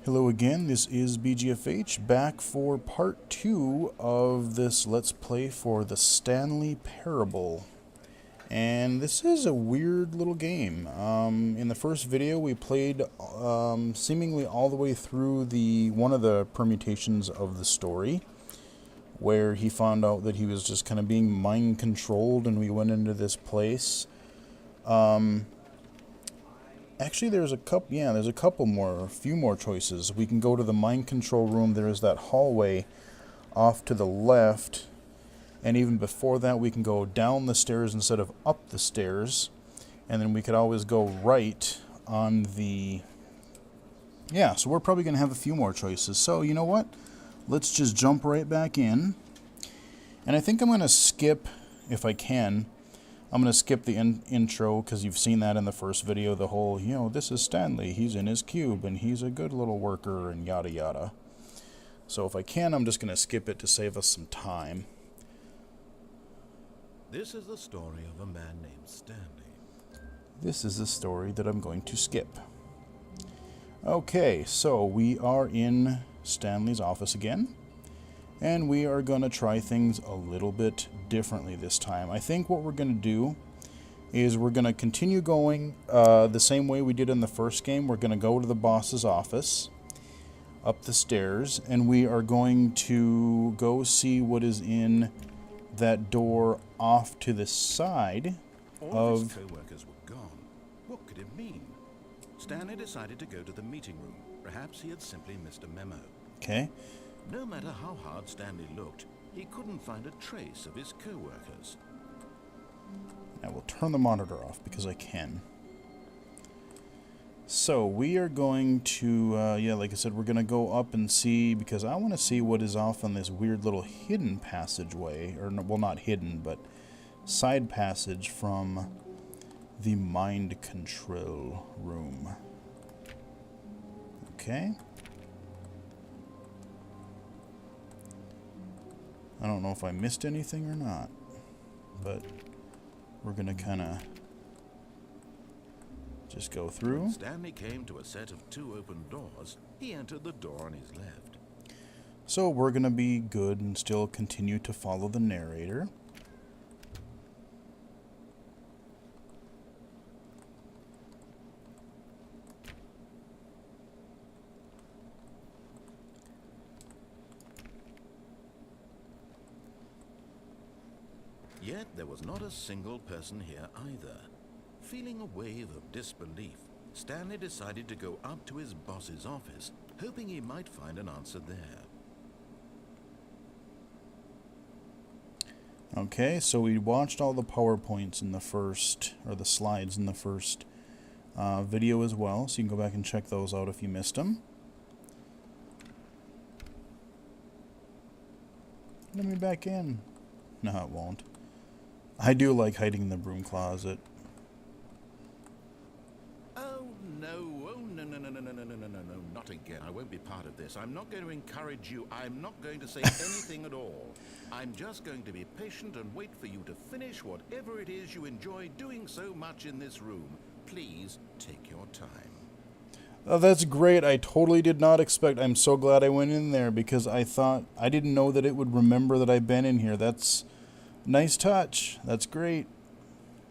Hello again, this is BGFH, back for part 2 of this Let's Play for the Stanley Parable. And this is a weird little game. In the first video we played seemingly all the way through one of the permutations of the story, where he found out that he was just kind of being mind controlled, and we went into this place. Actually, there's a few more choices. We can go to the mind control room. There is that hallway off to the left, and even before that we can go down the stairs instead of up the stairs, and then we could always go right on the... Yeah, so we're probably going to have a few more choices. So, you know what? Let's just jump right back in. And I think I'm going to skip, if I can, I'm going to skip the intro, because you've seen that in the first video, the whole, this is Stanley, he's in his cube, and he's a good little worker, and yada yada. So if I can, I'm just going to skip it to save us some time. This is the story of a man named Stanley. This is the story that I'm going to skip. Okay, so we are in Stanley's office again. And we are going to try things a little bit differently this time. I think what we're going to do is we're going to continue going the same way we did in the first game. We're going to go to the boss's office, up the stairs, and we are going to go see what is in that door off to the side All of his co-workers were gone. What could it mean? Stanley decided to go to the meeting room. Perhaps he had simply missed a memo. Okay. No matter how hard Stanley looked, he couldn't find a trace of his co-workers. I will turn the monitor off because I can. So we are going to, like I said, we're going to go up and see, because I want to see what is off on this weird little hidden passageway, or, well, not hidden, but side passage from the mind control room. Okay. I don't know if I missed anything or not, but we're going to kind of just go through. When Stanley came to a set of 2 open doors, he entered the door on his left. So we're going to be good and still continue to follow the narrator. Yet there was not a single person here either. Feeling a wave of disbelief, Stanley decided to go up to his boss's office, hoping he might find an answer there. Okay, so we watched all the PowerPoints in the first, or the slides in the first video as well, so you can go back and check those out if you missed them. Let me back in. No, it won't. I do like hiding in the broom closet. Oh no, not again. I won't be part of this. I'm not going to encourage you. I'm not going to say anything at all. I'm just going to be patient and wait for you to finish whatever it is you enjoy doing so much in this room. Please take your time. Oh, that's great. I totally did not expect. I'm so glad I went in there, because I didn't know that it would remember that I've been in here. That's nice touch. That's great.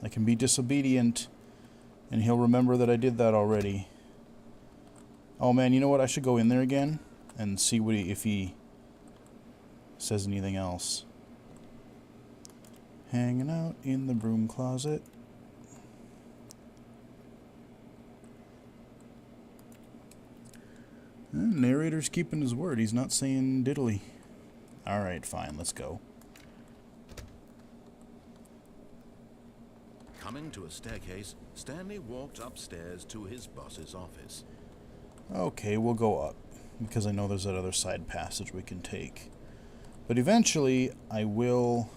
I can be disobedient, and he'll remember that I did that already. Oh man, you know what? I should go in there again and see what if he says anything else. Hanging out in the broom closet. Narrator's keeping his word. He's not saying diddly. Alright, fine. Let's go. Coming to a staircase, Stanley walked upstairs to his boss's office. Okay, we'll go up, because I know there's that other side passage we can take. But eventually, I will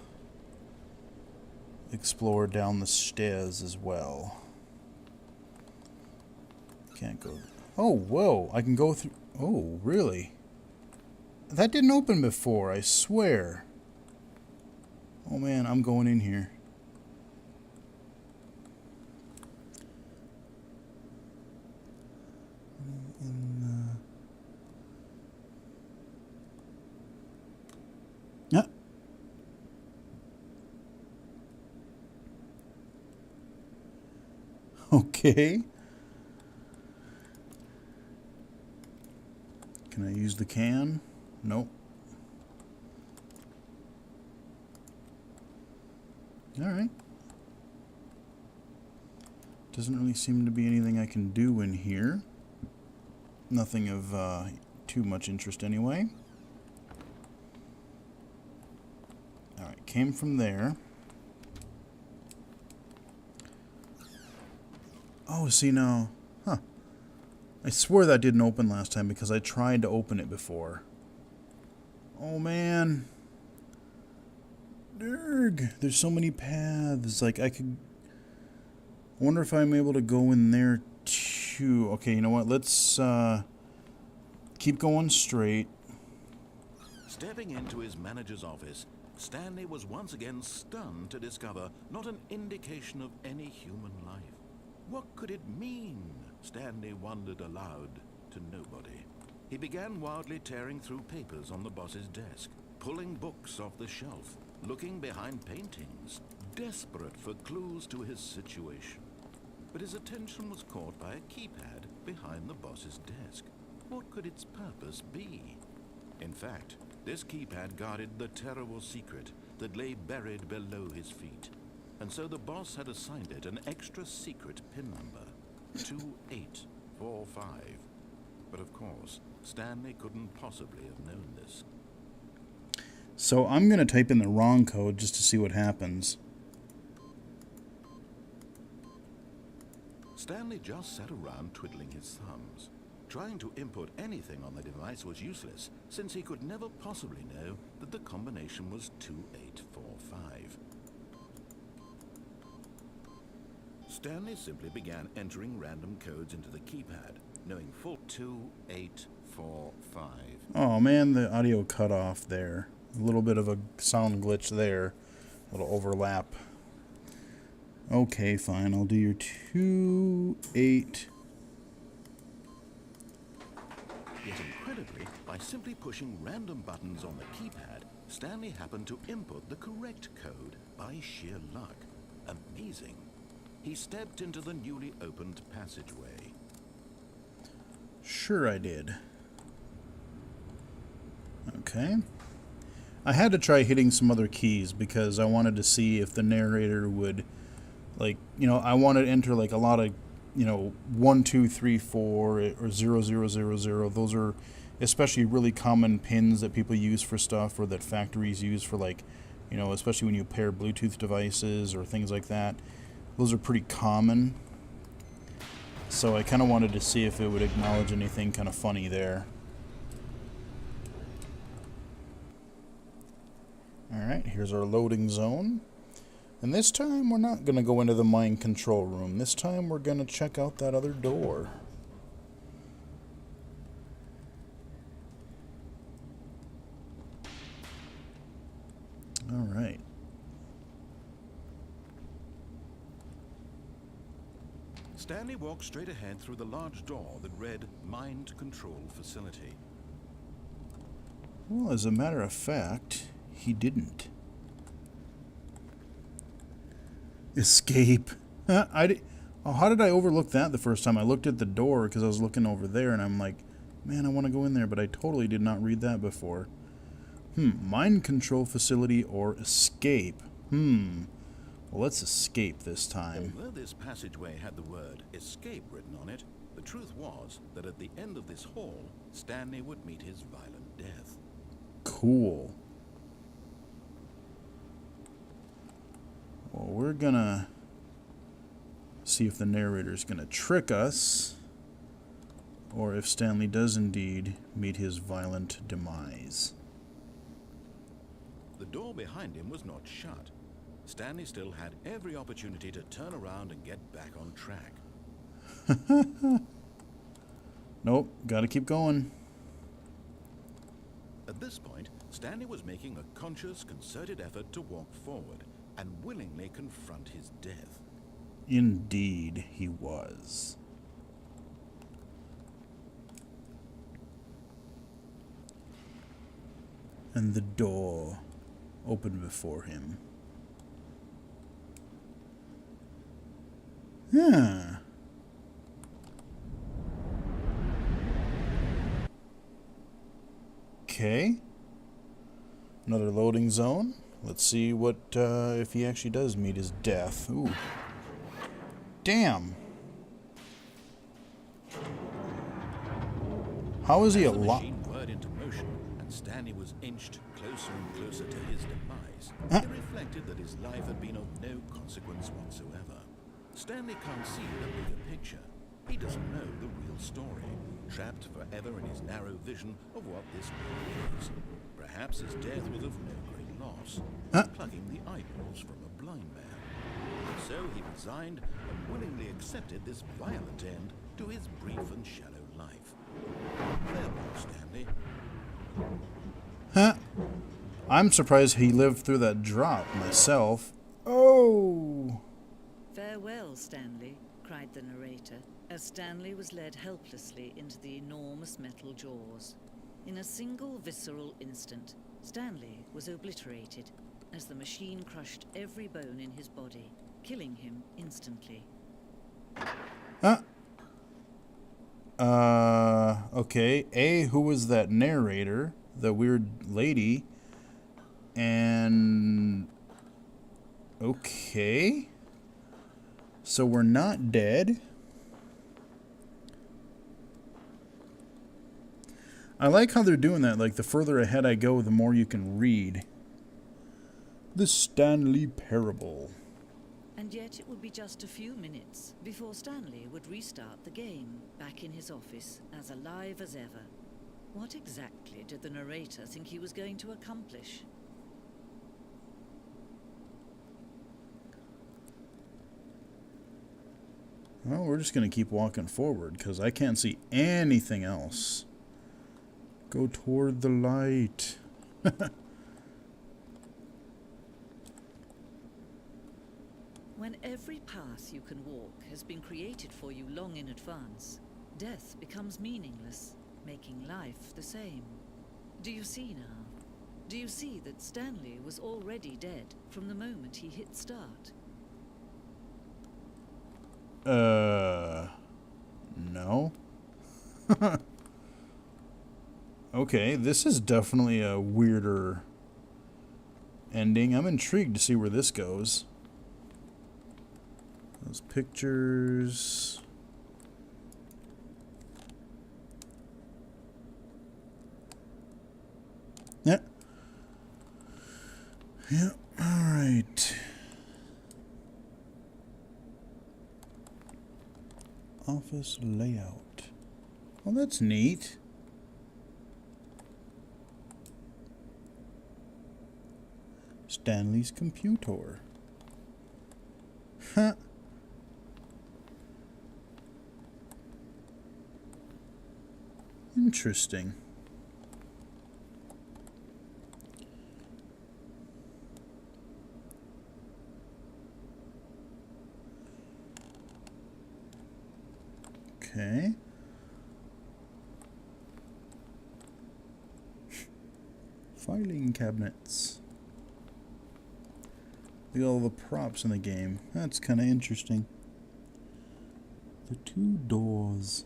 explore down the stairs as well. Can't go... Oh, whoa! I can go through... Oh, really? That didn't open before, I swear. Oh man, I'm going in here. Okay. Can I use the can? Nope. Alright. Doesn't really seem to be anything I can do in here. Nothing of too much interest anyway. Alright, came from there. Oh, see now. Huh. I swear that didn't open last time because I tried to open it before. Oh, man. Derg. There's so many paths. Like, I could... I wonder if I'm able to go in there, too. Okay, you know what? Let's, keep going straight. Stepping into his manager's office, Stanley was once again stunned to discover not an indication of any human life. What could it mean? Stanley wondered aloud to nobody. He began wildly tearing through papers on the boss's desk, pulling books off the shelf, looking behind paintings, desperate for clues to his situation. But his attention was caught by a keypad behind the boss's desk. What could its purpose be? In fact, this keypad guarded the terrible secret that lay buried below his feet. And so the boss had assigned it an extra secret pin number, 2845. But of course, Stanley couldn't possibly have known this. So I'm going to type in the wrong code just to see what happens. Stanley just sat around twiddling his thumbs. Trying to input anything on the device was useless, since he could never possibly know that the combination was 2845. Stanley simply began entering random codes into the keypad, knowing full 2845. Oh man, the audio cut off there. A little bit of a sound glitch there. A little overlap. Okay, fine. I'll do your 28. Yet incredibly, by simply pushing random buttons on the keypad, Stanley happened to input the correct code by sheer luck. Amazing. He stepped into the newly opened passageway. Sure I did. Okay. I had to try hitting some other keys because I wanted to see if the narrator would, like, you know, I wanted to enter like a lot of, you know, 1, 2, 3, 4 or 0, 0, 0, 0. Those are especially really common pins that people use for stuff, or that factories use for, like, you know, especially when you pair Bluetooth devices or things like that. Those are pretty common. So I kind of wanted to see if it would acknowledge anything kind of funny there. Alright, here's our loading zone. And this time we're not going to go into the mind control room. This time we're going to check out that other door. Alright. Stanley walked straight ahead through the large door that read Mind Control Facility. Well, as a matter of fact, he didn't. Escape. Oh, how did I overlook that the first time? I looked at the door because I was looking over there, and I'm like, man, I want to go in there, but I totally did not read that before. Mind control facility or escape. Well, let's escape this time. Although this passageway had the word escape written on it, the truth was that at the end of this hall, Stanley would meet his violent death. Cool. Well, we're gonna see if the narrator's gonna trick us, or if Stanley does indeed meet his violent demise. The door behind him was not shut. Stanley still had every opportunity to turn around and get back on track. Nope, gotta keep going. At this point, Stanley was making a conscious, concerted effort to walk forward and willingly confront his death. Indeed, he was. And the door opened before him. Okay. Another loading zone. Let's see what, if he actually does meet his death. Ooh. Damn. How is he As the alive? machine whirred into motion and Stanley was inched closer and closer to his demise, he reflected that his life had been of no consequence whatsoever. Stanley can't see the bigger picture. He doesn't know the real story, trapped forever in his narrow vision of what this world is. Perhaps his death was of no great loss, plucking the eyeballs from a blind man. So he resigned and willingly accepted this violent end to his brief and shallow life. Farewell, Stanley. Huh? I'm surprised he lived through that drop myself. Oh! Farewell, Stanley, cried the narrator, as Stanley was led helplessly into the enormous metal jaws. In a single visceral instant, Stanley was obliterated as the machine crushed every bone in his body, killing him instantly. Okay. Who was that narrator? The weird lady. And... okay. So we're not dead. I like how they're doing that. Like, the further ahead I go, the more you can read. The Stanley Parable. And yet it would be just a few minutes before Stanley would restart the game, back in his office, as alive as ever. What exactly did the narrator think he was going to accomplish? Well, we're just going to keep walking forward, because I can't see anything else. Go toward the light. When every path you can walk has been created for you long in advance, death becomes meaningless, making life the same. Do you see now? Do you see that Stanley was already dead from the moment he hit start? No. Okay, this is definitely a weirder ending. I'm intrigued to see where this goes. Those pictures. Yep. Yep, alright. Office layout. Well, that's neat. Stanley's computer. Huh. Interesting. Okay. Filing cabinets. Look at all the props in the game. That's kind of interesting. The two doors.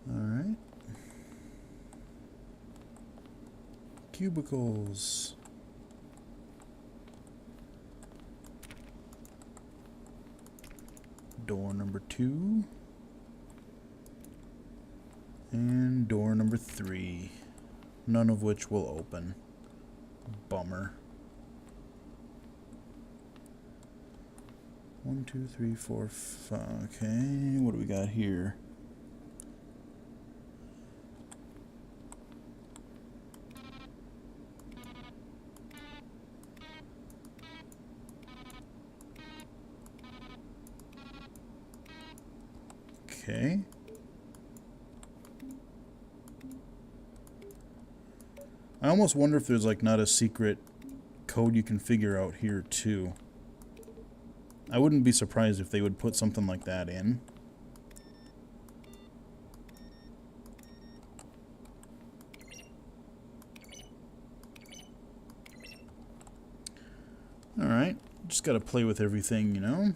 Alright. Cubicles. Door number 2. And door number 3. None of which will open. Bummer. 1, 2, 3, 4, 5. Okay, what do we got here? Okay. I almost wonder if there's like not a secret code you can figure out here too. I wouldn't be surprised if they would put something like that in. Alright, just gotta play with everything, you know.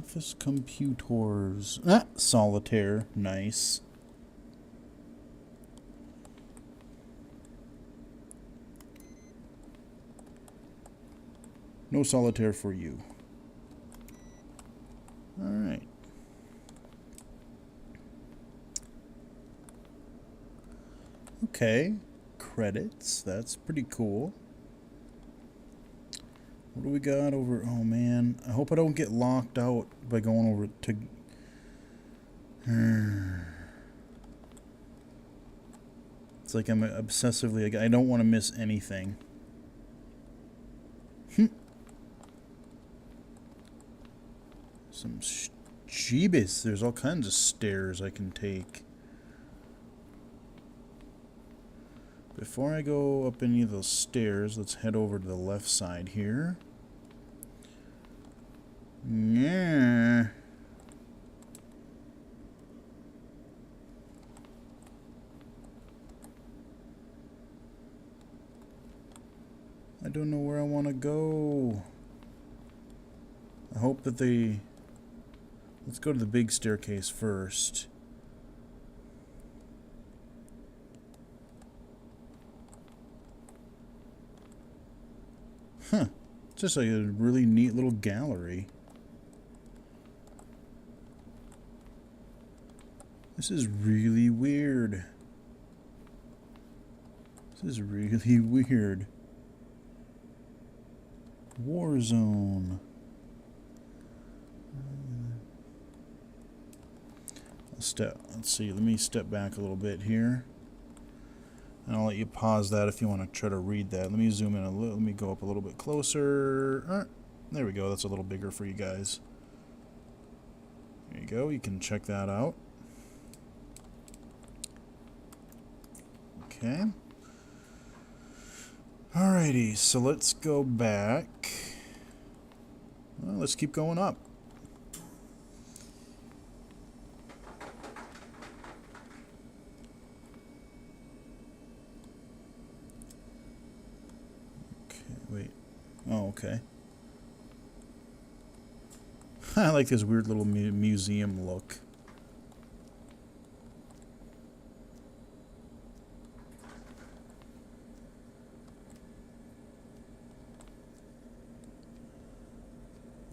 Office computers. Ah, solitaire. Nice. No solitaire for you. Alright. Okay. Credits. That's pretty cool. What do we got over? Oh man, I hope I don't get locked out by going over to. It's like I'm obsessively. I don't want to miss anything. Some jeebus. There's all kinds of stairs I can take. Before I go up any of those stairs, let's head over to the left side here. Yeah. I don't know where I want to go. I hope that they... Let's go to the big staircase first. Huh. It's just like a really neat little gallery. This is really weird. This is really weird. Warzone. Let's see, let me step back a little bit here. And I'll let you pause that if you want to try to read that. Let me zoom in a little. Let me go up a little bit closer. There we go. That's a little bigger for you guys. There you go. You can check that out. Okay. Alrighty. So let's go back. Well, let's keep going up. Wait. Oh, okay. I like this weird little museum look.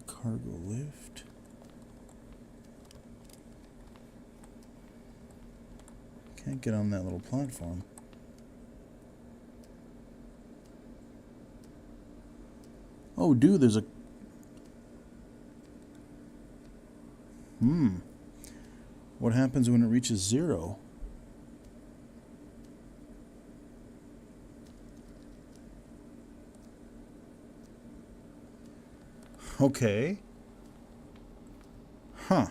Cargo lift. Can't get on that little platform. Oh, dude, there's a... What happens when it reaches 0? Okay. Huh.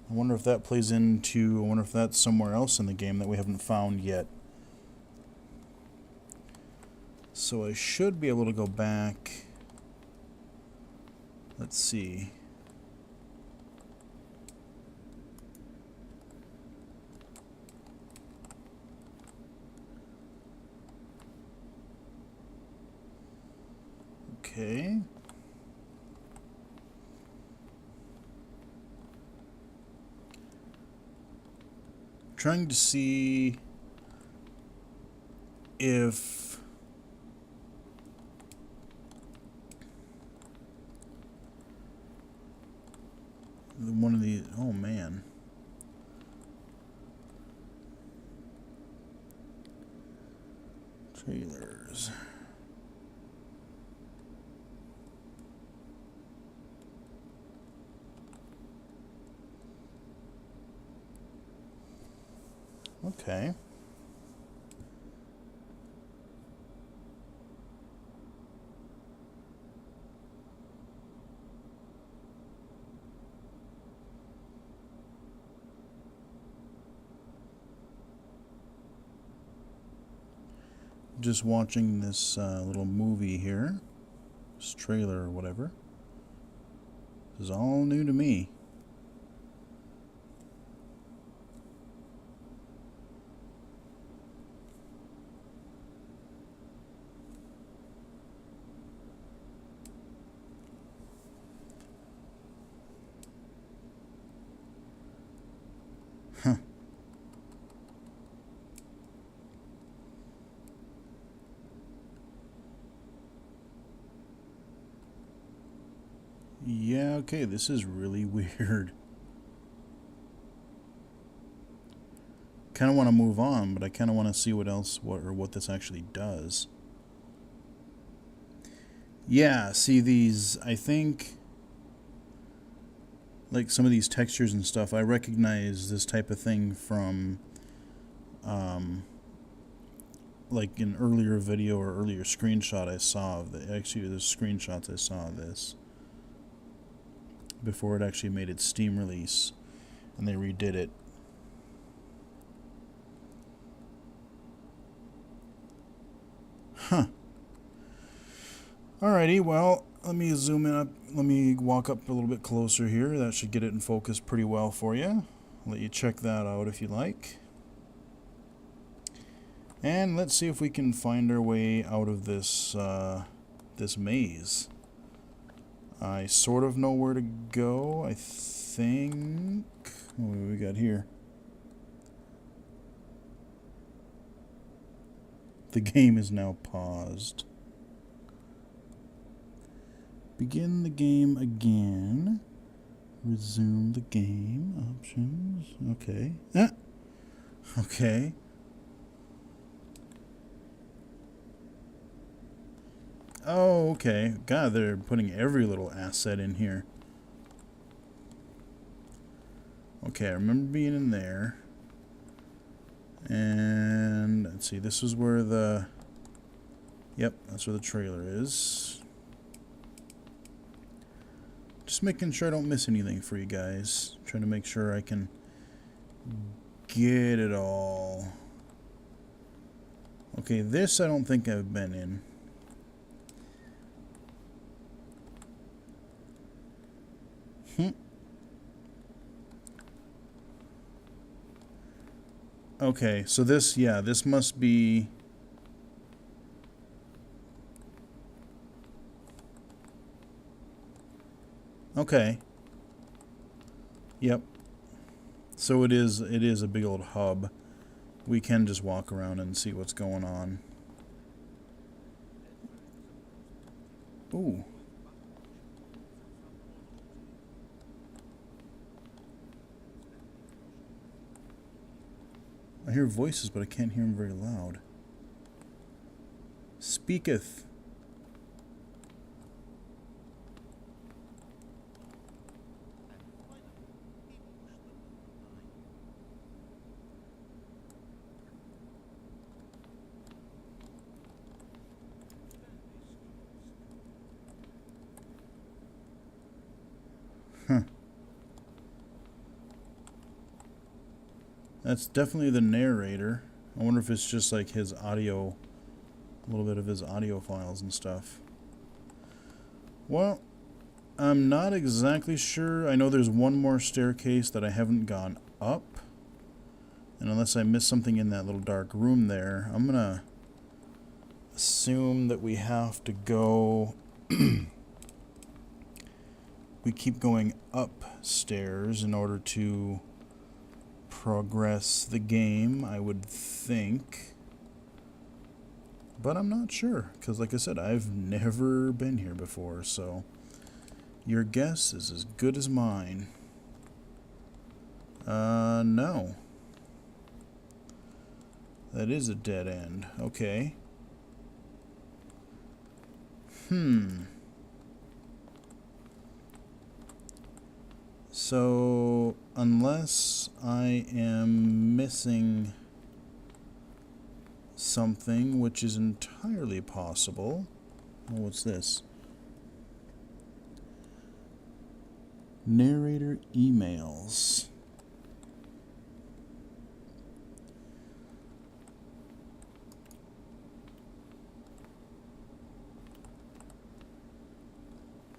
I wonder if that plays into... I wonder if that's somewhere else in the game that we haven't found yet. So I should be able to go back. Let's see. Okay. Trying to see if one of these... Oh, man. Trailers. Okay. Just watching this little movie here, this trailer or whatever. This is all new to me. Okay, this is really weird. Kind of want to move on, but I kind of want to see what this actually does. Yeah, see these, I think, like some of these textures and stuff, I recognize this type of thing from like an earlier video or earlier screenshot I saw of the, actually there's screenshots I saw of this before it actually made its Steam release and they redid it. Huh. Alrighty, well, let me zoom in up, let me walk up a little bit closer here. That should get it in focus pretty well for you. I'll let you check that out if you like. And let's see if we can find our way out of this this maze. I sort of know where to go, I think. What do we got here? The game is now paused. Begin the game again. Resume the game. Options. Okay. Ah. Okay. Oh, okay. God, they're putting every little asset in here. Okay, I remember being in there. And let's see, this is where the... Yep, that's where the trailer is. Just making sure I don't miss anything for you guys. Trying to make sure I can get it all. Okay, this I don't think I've been in. Okay, so this, yeah, this must be... Okay. Yep. So it is a big old hub. We can just walk around and see what's going on. Ooh. I hear voices, but I can't hear them very loud. Speaketh. Huh. That's definitely the narrator. I wonder if it's just like his audio, a little bit of his audio files and stuff. Well, I'm not exactly sure. I know there's one more staircase that I haven't gone up. And unless I missed something in that little dark room there, I'm gonna assume that we have to go... we keep going upstairs in order to progress the game, I would think. But I'm not sure, because like I said, I've never been here before, so your guess is as good as mine. No. That is a dead end. Okay. So, unless I am missing something, which is entirely possible. Oh, what's this? Narrator emails.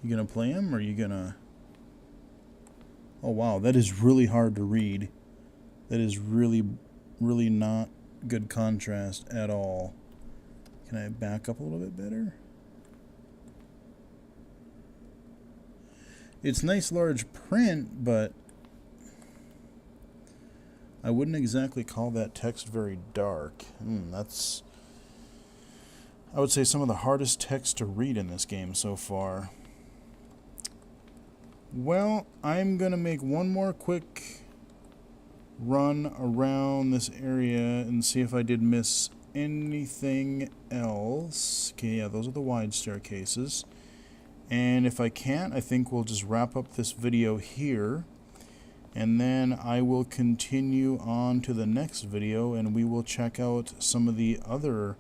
You gonna play him, or are you gonna... Oh wow, that is really hard to read. That is really, really not good contrast at all. Can I back up a little bit better? It's nice large print, but I wouldn't exactly call that text very dark. That's, I would say, some of the hardest text to read in this game so far. Well, I'm going to make one more quick run around this area and see if I did miss anything else. Okay, yeah, those are the wide staircases. And if I can't, I think we'll just wrap up this video here. And then I will continue on to the next video and we will check out some of the other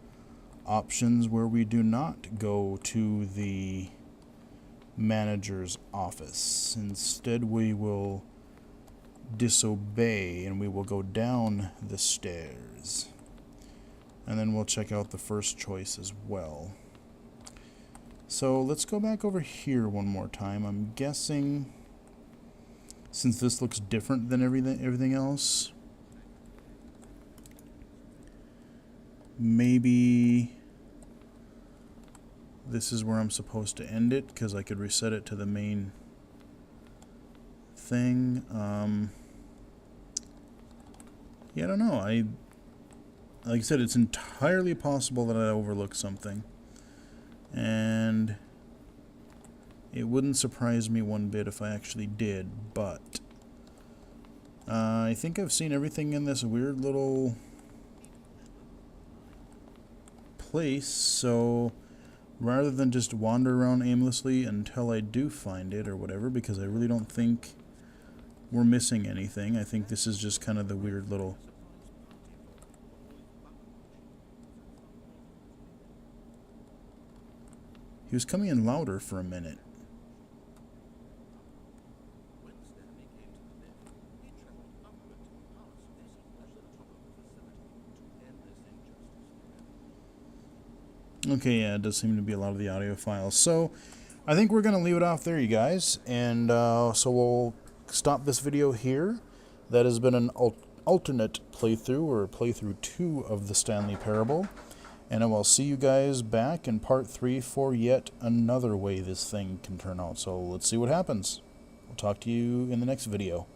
options where we do not go to the manager's office. Instead, we will disobey and we will go down the stairs. And then we'll check out the first choice as well. So let's go back over here one more time. I'm guessing, since this looks different than everything else, maybe this is where I'm supposed to end it, because I could reset it to the main thing. Yeah, I don't know. Like I said, it's entirely possible that I overlooked something. And it wouldn't surprise me one bit if I actually did, but I think I've seen everything in this weird little place, so rather than just wander around aimlessly until I do find it or whatever, because I really don't think we're missing anything. I think this is just kind of the weird little... He was coming in louder for a minute. When Stanley came to the lift, he traveled upward past this at the top of the facility to end this injustice. Okay, yeah, it does seem to be a lot of the audio files. So, I think we're going to leave it off there, you guys. And so we'll stop this video here. That has been an alternate playthrough, or playthrough 2 of the Stanley Parable. And I will see you guys back in part 3 for yet another way this thing can turn out. So let's see what happens. We'll talk to you in the next video.